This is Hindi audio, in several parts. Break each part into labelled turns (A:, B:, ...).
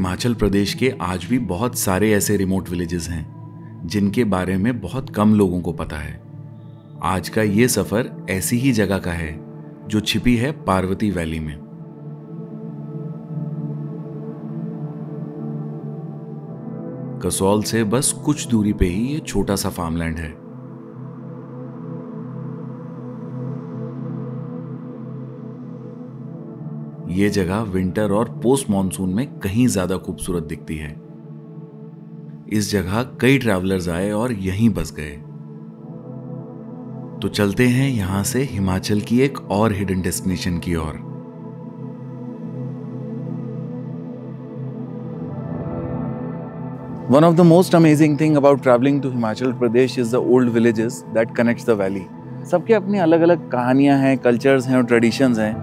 A: हिमाचल प्रदेश के आज भी बहुत सारे ऐसे रिमोट विलेजेस हैं जिनके बारे में बहुत कम लोगों को पता है। आज का ये सफर ऐसी ही जगह का है जो छिपी है पार्वती वैली में। कसौल से बस कुछ दूरी पे ही ये छोटा सा फार्मलैंड है। ये जगह विंटर और पोस्ट मॉनसून में कहीं ज्यादा खूबसूरत दिखती है। इस जगह कई ट्रैवलर्स आए और यहीं बस गए। तो चलते हैं यहां से हिमाचल की एक और हिडन डेस्टिनेशन की ओर। One of the most amazing thing about traveling to Himachal Pradesh is the old villages that connects the valley. सबके अपनी अलग अलग कहानियां हैं, कल्चर्स हैं और ट्रेडिशंस हैं,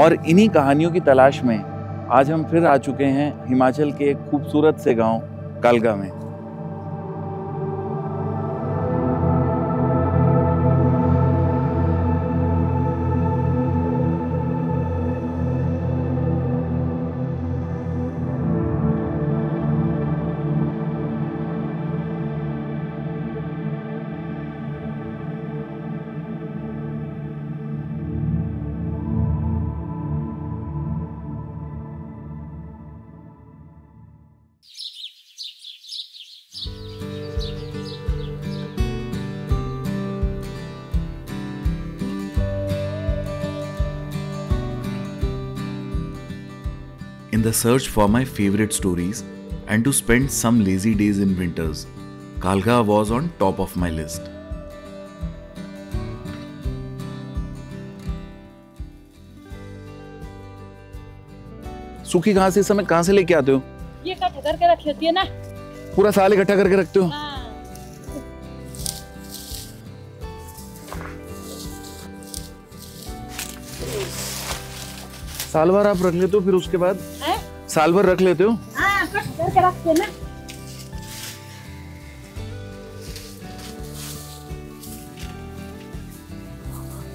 A: और इन्हीं कहानियों की तलाश में आज हम फिर आ चुके हैं हिमाचल के एक खूबसूरत से गांव कालगा में। In the search for my favorite stories and to spend some lazy days in winters, Kalga was on top of my list. सूखी घास इस समय कहाँ से लेके आते हो?
B: ये इकट्ठा करके रख लेती है ना।
A: पूरा साल इकट्ठा करके रखते हो?
B: हाँ।
A: साल भर आप रख लेते हो, फिर उसके बाद साल भर रख लेते हो?
B: हाँ, इकट्ठा करके रखते हैं ना।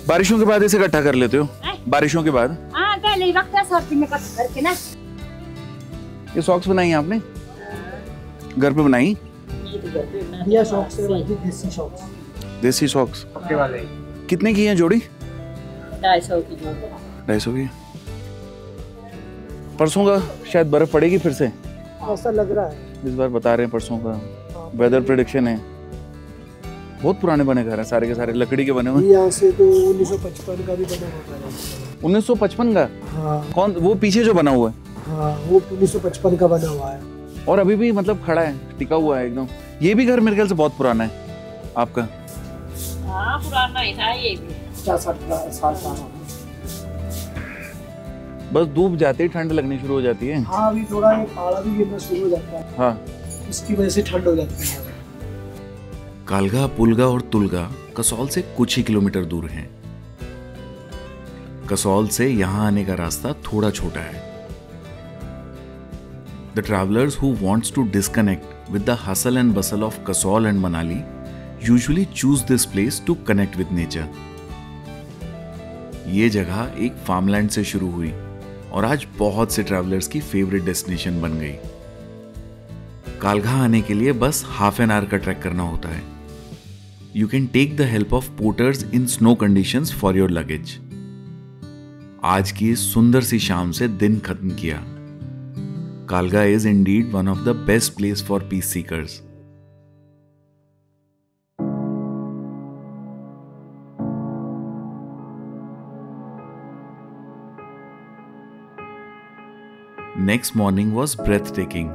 A: बारिशों के बाद इसे इकट्ठा कर लेते हो? बारिशों के बाद?
B: हाँ, पहले ही रखते हैं सर्दी में इकट्ठा करके ना।
A: ये सॉक्स बनाई हैं आपने? घर पे बनाई?
B: ये तो घर पे बना दिया सॉक्स है, देसी सॉक्स।
A: देसी सॉक्स
C: पक्के वाले।
A: कितने की हैं जोड़ी?
B: 250 की जोड़ी।
A: 250 की। परसों का शायद बर्फ पड़ेगी फिर से,
C: ऐसा लग रहा है।
A: इस बार बता रहे हैं परसों का वेदर प्रेडिक्शन है। बहुत पुराने बने घर हैं, सारे के सारे लकड़ी के बने हुए।
C: यहाँ से तो 1955 का भी बना हुआ है।
A: 1955 का?
C: हाँ।
A: कौन वो पीछे जो बना हुआ है?
C: हाँ, वो 1955 का बना हुआ है
A: और अभी भी मतलब खड़ा है, टिका हुआ है एकदम। ये भी घर मेरे ख्याल से बहुत पुराना है आपका।
B: हाँ, पुराना ही था ये भी।
C: 50 साल का।
A: बस धूप जाते ही ठंड लगनी शुरू हो जाती है।
C: हाँ, अभी थोड़ा ये पाला भी गिरना शुरू हो जाता है।
A: हाँ,
C: इसकी वजह से ठंड हो जाती है।
A: कालगा, पुलगा और तुलगा कसौल से कुछ ही किलोमीटर दूर हैं। कसौल से यहां आने का रास्ता थोड़ा छोटा है। The travelers who wants to disconnect with the hustle and bustle of Kasol and Manali usually choose this place to connect with nature. ये जगह एक फार्मलैंड से शुरू हुई और आज बहुत से ट्रैवलर्स की फेवरेट डेस्टिनेशन बन गई। कालगा आने के लिए बस हाफ एन आवर का ट्रैक करना होता है। You can take the help of porters in snow conditions for your luggage. आज की इस सुंदर सी शाम से दिन खत्म किया। Kalga is indeed one of the best place for peace seekers. Next morning was breathtaking.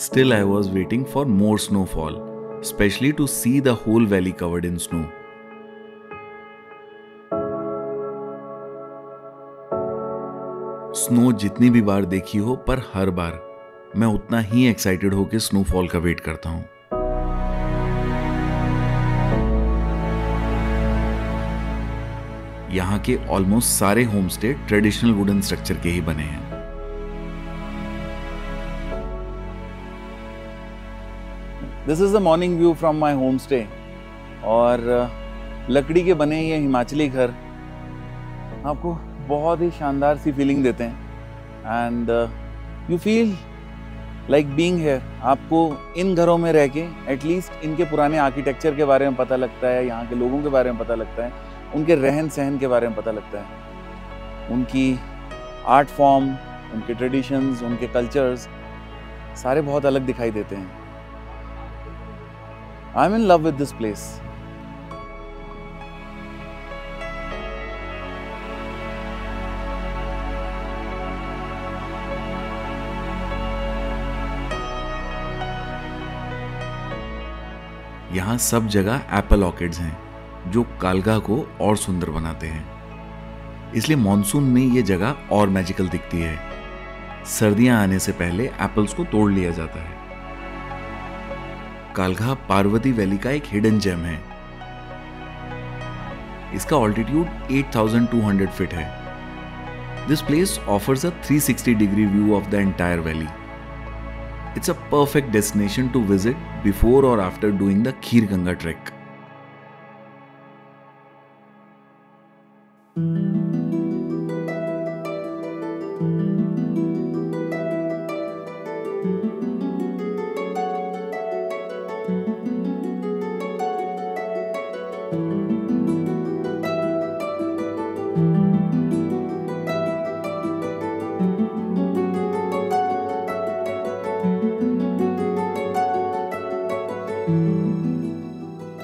A: Still, I was waiting for more snowfall, especially to see the whole valley covered in snow. Snow जितनी भी बार देखी हो, पर हर बार मैं उतना ही एक्साइटेड होकर स्नोफॉल का वेट करता हूं। यहां के ऑलमोस्ट सारे होमस्टे ट्रेडिशनल वुडन स्ट्रक्चर के ही बने हैं। This is the morning view from my homestay. और लकड़ी के बने ये हिमाचली घर आपको बहुत ही शानदार सी फीलिंग देते हैं। And you feel like being here. आपको इन घरों में रह के एटलीस्ट इनके पुराने आर्किटेक्चर के बारे में पता लगता है, यहाँ के लोगों के बारे में पता लगता है, उनके रहन सहन के बारे में पता लगता है, उनकी आर्ट फॉर्म, उनके ट्रेडिशंस, उनके कल्चर्स सारे बहुत अलग दिखाई देते हैं। I am in love with this place. यहाँ सब जगह एप्पल ऑर्किड्स हैं जो कालगा को और सुंदर बनाते हैं, इसलिए मॉनसून में ये जगह और मैजिकल दिखती है। सर्दियां आने से पहले एप्पल्स को तोड़ लिया जाता है। कालघा पार्वती वैली का एक हिडन जेम है। इसका ऑल्टीट्यूड 8,200 फीट है। This place offers a 360 degree view of the entire valley. It's a perfect destination to visit before or after doing the Khir Ganga trek.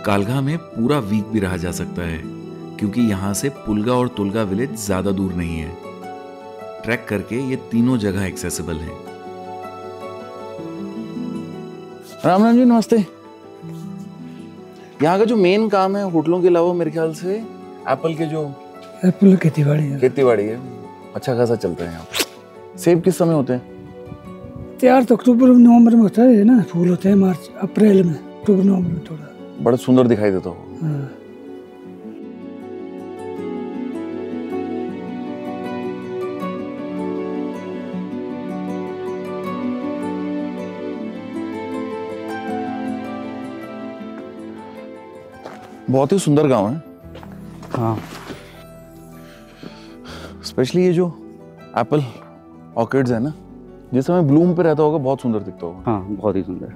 A: कालघा में पूरा वीक भी रहा जा सकता है क्योंकि यहाँ से पुलगा और तुलगा विलेज ज्यादा दूर नहीं है। ट्रैक करके ये तीनों जगह एक्सेसिबल हैं। राम राम जी, नमस्ते। यहाँ का जो मेन काम है होटलों के अलावा मेरे ख्याल से एप्पल खेती-बाड़ी है। अच्छा खासा चलता है यहाँ पे। सेब किस समय होते हैं?
C: तैयार तो अक्टूबर नवंबर में होता है ना, फूल होते हैं मार्च अप्रैल में, अक्टूबर नवंबर में थोड़ा
A: बड़ा सुंदर दिखाई देता हो।
C: हाँ।
A: बहुत ही सुंदर गांव है।
C: हाँ,
A: स्पेशली ये जो एप्पल ऑर्किड्स है ना, जिस समय ब्लूम पे रहता होगा बहुत सुंदर दिखता होगा।
D: हाँ, बहुत ही सुंदर।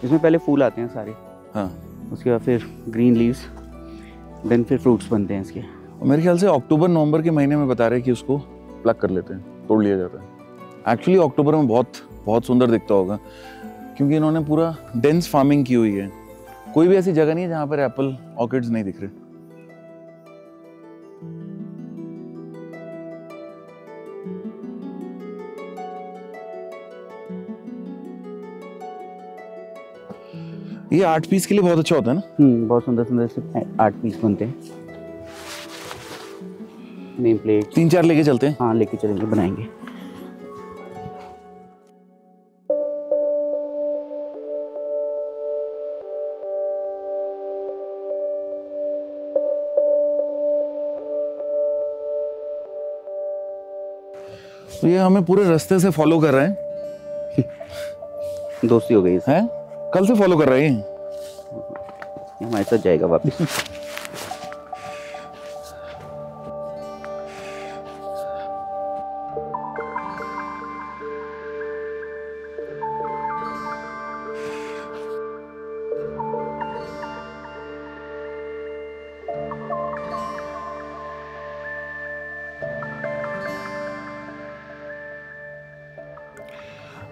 D: इसमें पहले फूल आते हैं सारे,
A: हाँ,
D: उसके बाद फिर ग्रीन लीव्स, देन फिर फ्रूट्स बनते हैं इसके।
A: मेरे ख्याल से अक्टूबर नवंबर के महीने में बता रहे हैं कि उसको प्लग कर लेते हैं, तोड़ लिया जाता है। एक्चुअली अक्टूबर में बहुत सुंदर दिखता होगा क्योंकि इन्होंने पूरा डेंस फार्मिंग की हुई है। कोई भी ऐसी जगह नहीं है जहाँ पर एप्पल ऑर्किड्स नहीं दिख रहे। ये 8 पीस के लिए बहुत अच्छा होता है ना।
D: बहुत सुंदर सुंदर से 8 पीस बनते हैं। नेम प्लेट
A: 3-4 लेके चलते हैं।
D: हाँ, लेके चलेंगे, बनाएंगे।
A: तो ये हमें पूरे रास्ते से फॉलो कर रहे हैं।
D: दोस्ती हो गई
A: है, कल से फॉलो कर रहे हैं।
D: हमारे साथ जाएगा वापस।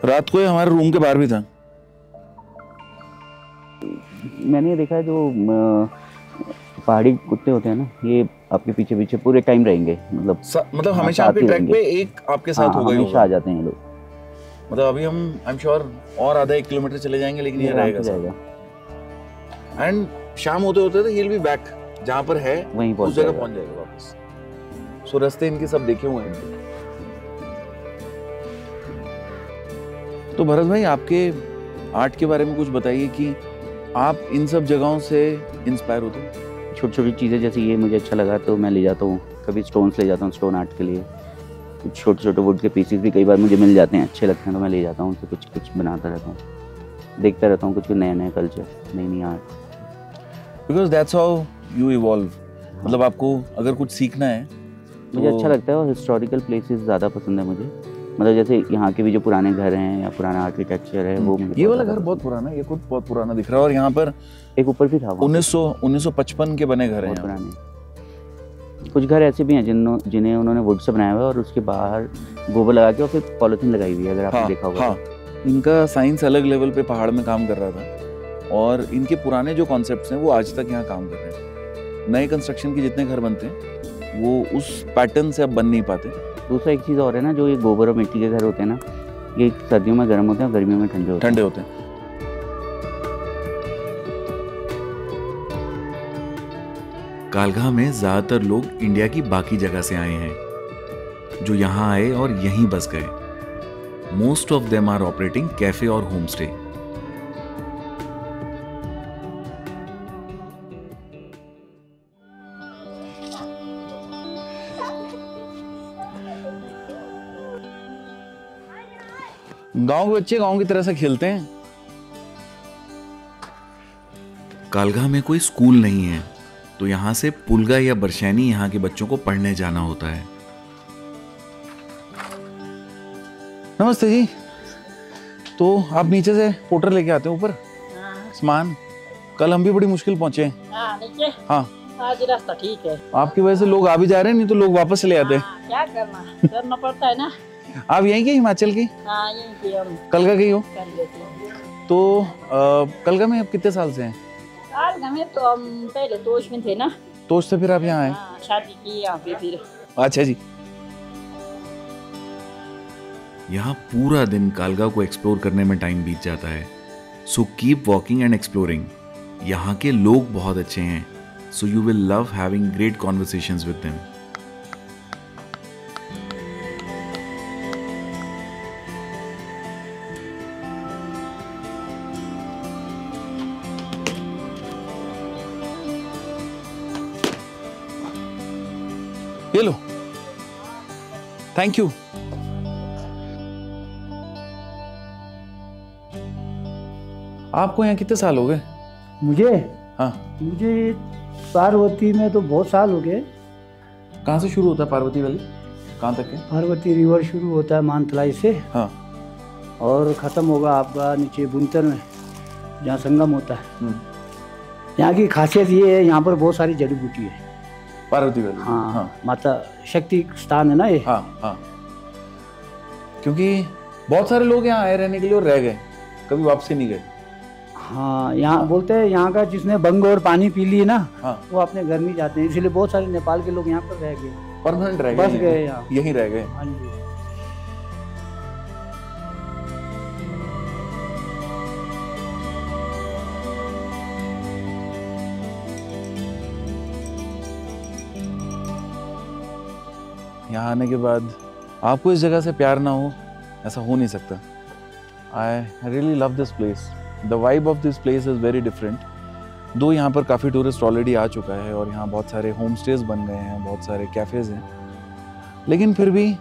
A: रात को ये हमारे रूम के बाहर भी था।
D: मैंने देखा है जो पहाड़ी कुत्ते होते हैं ना, ये आपके पीछे पीछे पूरे टाइम रहेंगे। मतलब
A: हमेशा आपके ट्रैक पे एक आपके साथ होगा ही
D: हमेशा आ जाते हैं ये लोग।
A: मतलब अभी हम आई एम श्योर और आधा 1 किलोमीटर चले जाएंगे, लेकिन ये रहेगा। एंड शाम होते होते तो ही विल बी बैक, जहाँ पर है
D: वहीं
A: उस जगह पहुंच जाएगा वापस। सो रास्ते इनके सब देखे हुए हैं। तो भरत भाई, आपके आर्ट के बारे में कुछ बताइए कि आप इन सब जगहों से इंस्पायर होते हैं?
D: छोटी छोटी चीज़ें, जैसे ये मुझे अच्छा लगा तो मैं ले जाता हूँ। कभी स्टोन्स ले जाता हूँ स्टोन आर्ट के लिए। कुछ छोटे छोटे वुड के पीसेस भी कई बार मुझे मिल जाते हैं, अच्छे लगते हैं तो मैं ले जाता हूँ। उनसे कुछ कुछ बनाता रहता हूँ, देखता रहता हूँ कुछ नया नया कल्चर, नई नई art.
A: Because that's how you evolve. मतलब आपको अगर कुछ सीखना है
D: मुझे अच्छा लगता है, और हिस्टोरिकल प्लेसेस ज़्यादा पसंद है मुझे। मतलब जैसे यहाँ के भी जो पुराने घर हैं या पुराना आर्किटेक्चर है वो
A: ये वाला घर बहुत पुराना है, ये खुद बहुत पुराना दिख रहा है। और यहाँ पर
D: एक ऊपर भी था
A: 1955 के बने घर हैं
D: बहुत पुराने। कुछ घर ऐसे भी हैं जिन्हें उन्होंने वुड से बनाया हुआ है और उसके बाहर गोबर लगा के और फिर पॉलिथीन लगाई हुई है, अगर आपने देखा होगा।
A: हाँ, इनका साइंस अलग लेवल पे पहाड़ में काम कर रहा था और इनके पुराने जो कॉन्सेप्ट्स हैं वो आज तक यहाँ काम कर रहे हैं। नए कंस्ट्रक्शन के जितने घर बनते हैं वो उस पैटर्न से अब बन नहीं पाते।
D: दूसरा एक चीज़ और है ना, जो ये गोबर और मिट्टी के घर होते हैं ना, ये सर्दियों में गर्म होते हैं और गर्मियों में ठंडे होते हैं।
A: कालघा में ज्यादातर लोग इंडिया की बाकी जगह से आए हैं, जो यहाँ आए और यहीं बस गए। Most of them are operating cafe और होम स्टे। गांव के बच्चे गांव की तरह से खेलते हैं। कालघा में कोई स्कूल नहीं है, तो यहाँ से पुलगा या बरशैनी यहाँ के बच्चों को पढ़ने जाना होता है। नमस्ते जी। तो आप नीचे से पोर्टर लेके आते हैं ऊपर सामान। कल हम भी बड़ी मुश्किल पहुंचे।
B: नीचे
A: हाँ,
B: आज रास्ता ठीक है।
A: आपकी वजह से लोग आ भी जा रहे हैं, नहीं तो लोग वापस चले आते।
B: क्या करना पड़ता है ना।
A: आप यहीं के हिमाचल की?
B: हाँ, यहीं की हम।
A: कलगा के ही हो?
B: कर लेते हैं।
A: तो कलगा में आप कितने साल से हैं?
B: कालघा में तो हम पहले तोश में थे ना।
A: तोश से फिर आप यहाँ आए?
B: शादी की यहाँ पे फिर।
A: अच्छा जी। यहाँ पूरा दिन कालगा को एक्सप्लोर करने में टाइम बीत जाता है। So keep walking and exploring. यहाँ के लोग बहुत अच्छे हैं, so you will love having great conversations with them. ये लो, थैंक यू। आपको यहाँ कितने साल हो गए?
C: मुझे
A: हाँ।
C: मुझे पार्वती में तो बहुत साल हो गए।
A: कहाँ से शुरू होता है पार्वती वैली? कहाँ तक है?
C: पार्वती रिवर शुरू होता है मानतलाई से।
A: हाँ।
C: और ख़त्म होगा आपका नीचे बुनतर में, जहाँ संगम होता है। यहाँ की खासियत ये है, यहाँ पर बहुत सारी जड़ी बूटी है।
A: पार्वती वैली?
C: हाँ, हाँ। माता शक्ति स्थान है ना ये।
A: हाँ हाँ। क्योंकि बहुत सारे लोग यहाँ आए रहने के लिए और रह गए, कभी वापसी नहीं गए।
C: हाँ, यहाँ बोलते हैं यहाँ का जिसने बंग और पानी पी ली ना,
A: हाँ,
C: वो अपने घर नहीं जाते हैं, इसलिए बहुत सारे नेपाल के लोग यहाँ पर रह गए,
A: परमानेंट रह गए,
C: बस गए यहाँ,
A: यहीं रह गए।
C: हाँ जी।
A: यहाँ आने के बाद आपको इस जगह से प्यार ना हो, ऐसा हो नहीं सकता। I really love this place. The vibe of this place is very different. दो यहाँ पर काफ़ी टूरिस्ट ऑलरेडी आ चुका है और यहाँ बहुत सारे होम स्टेज बन गए हैं, बहुत सारे कैफ़ेज़ हैं, लेकिन फिर भी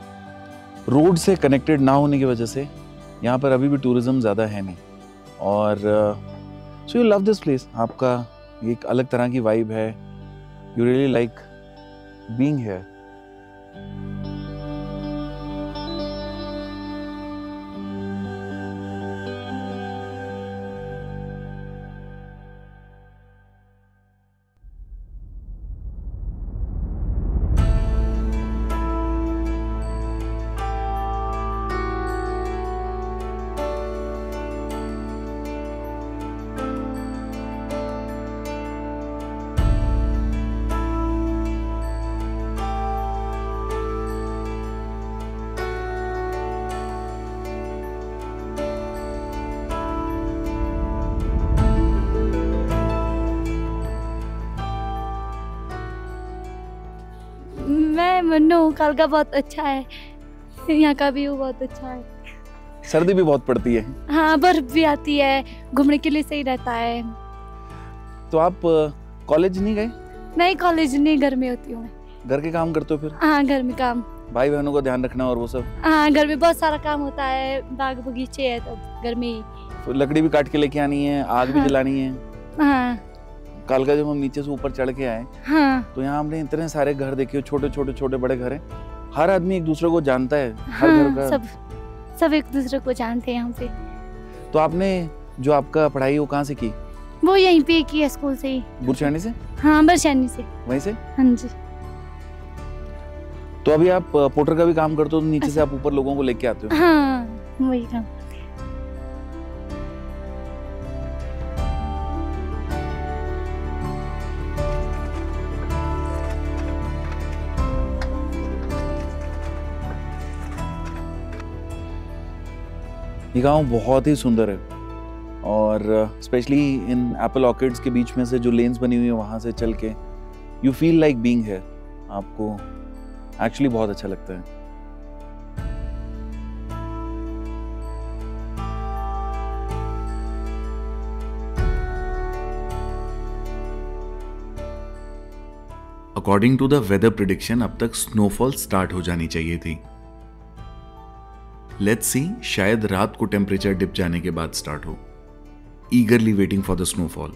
A: रोड से कनेक्टेड ना होने की वजह से यहाँ पर अभी भी टूरिज़्म ज़्यादा है नहीं। और so you love this place. आपका एक अलग तरह की वाइब है। You really like being here.
E: मैं मन्नू, कालका बहुत अच्छा है, यहाँ का व्यू बहुत अच्छा है।
A: सर्दी भी बहुत पड़ती है।
E: हाँ, बर्फ भी आती है, घूमने के लिए सही रहता है।
A: तो आप कॉलेज नहीं गए?
E: नहीं, कॉलेज नहीं, घर में होती हूँ मैं।
A: घर के काम करते हो फिर?
E: हाँ, घर में काम,
A: भाई बहनों का ध्यान रखना और वो सब?
E: हाँ, घर में बहुत सारा काम होता है, बाग बगीचे है, तो घर में ही।
A: तो लकड़ी भी काट के लेके आनी है, आग भी
E: हाँ।
A: जलानी है।
E: हाँ
A: कालका जब हम नीचे से ऊपर चढ़ के आए
E: हाँ
A: तो यहाँ हमने इतने सारे घर देखे, छोटे छोटे छोटे बड़े घर हैं। हर आदमी एक दूसरे को जानता है, हर
E: हाँ,
A: घर का
E: सब सब एक दूसरे को जानते हैं यहाँ पे।
A: तो आपने जो आपका पढ़ाई वो कहाँ से की?
E: वो यहीं पे की है, स्कूल से ही।
A: बुरशानी से?
E: हाँ, बरशानी से।
A: वहीं से?
E: हाँ जी।
A: तो अभी आप पोर्टर का भी काम करते हो, तो नीचे से आप ऊपर लोगों को लेके आते हो?
E: हाँ, वही काम।
A: ये गाँव बहुत ही सुंदर है और स्पेशली इन एप्पल ऑर्किड्स के बीच में से जो लेन्स बनी हुई है वहाँ से चल के you feel like being here. आपको एक्चुअली बहुत अच्छा लगता है। According to the weather prediction अब तक स्नोफॉल स्टार्ट हो जानी चाहिए थी। लेट्स सी, शायद रात को टेम्परेचर डिप जाने के बाद स्टार्ट हो। Eagerly waiting for the snowfall.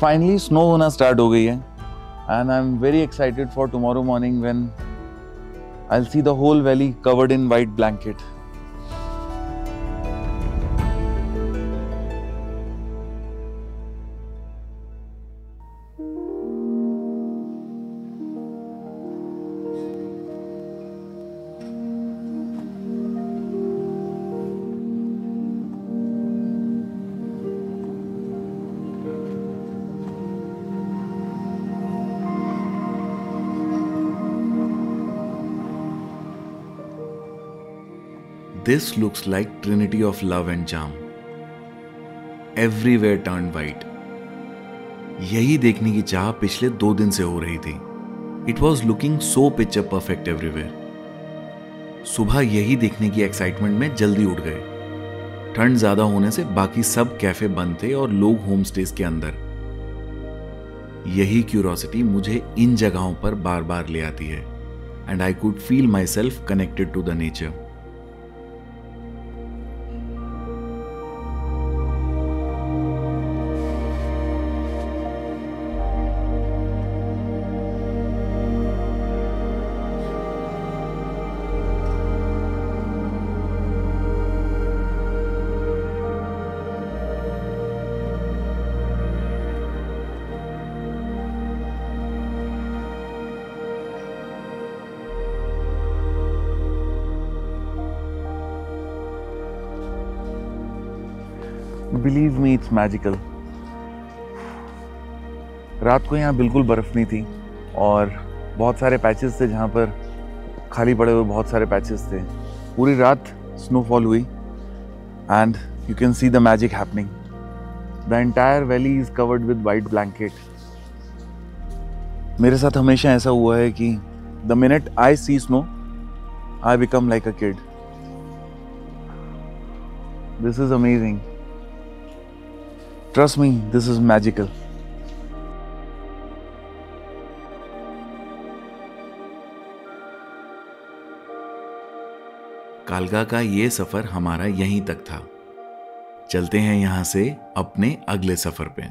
A: Finally snow होना स्टार्ट हो गई है and I am very excited for tomorrow morning when I will see the whole valley covered in white blanket. This looks like Trinity of love and charm. Everywhere turned white. यही देखने की चाह पिछले 2 दिन से हो रही थी। It was looking so picture perfect everywhere. सुबह यही देखने की एक्साइटमेंट में जल्दी उठ गए। ठंड ज्यादा होने से बाकी सब कैफे बंद थे और लोग होम स्टेज के अंदर। यही क्यूरोसिटी मुझे इन जगहों पर बार बार ले आती है and I could feel myself connected to the nature. Believe me, it's magical. रात को यहाँ बिल्कुल बर्फ नहीं थी और बहुत सारे पैचेस थे जहाँ पर खाली पड़े हुए बहुत सारे पैचेस थे। पूरी रात स्नोफॉल हुई and you can see the magic happening. The entire valley is covered with white blanket. मेरे साथ हमेशा ऐसा हुआ है कि the minute I see snow I become like a kid. This is amazing. Trust me, this is magical. कालका का ये सफर हमारा यहीं तक था। चलते हैं यहां से अपने अगले सफर पे।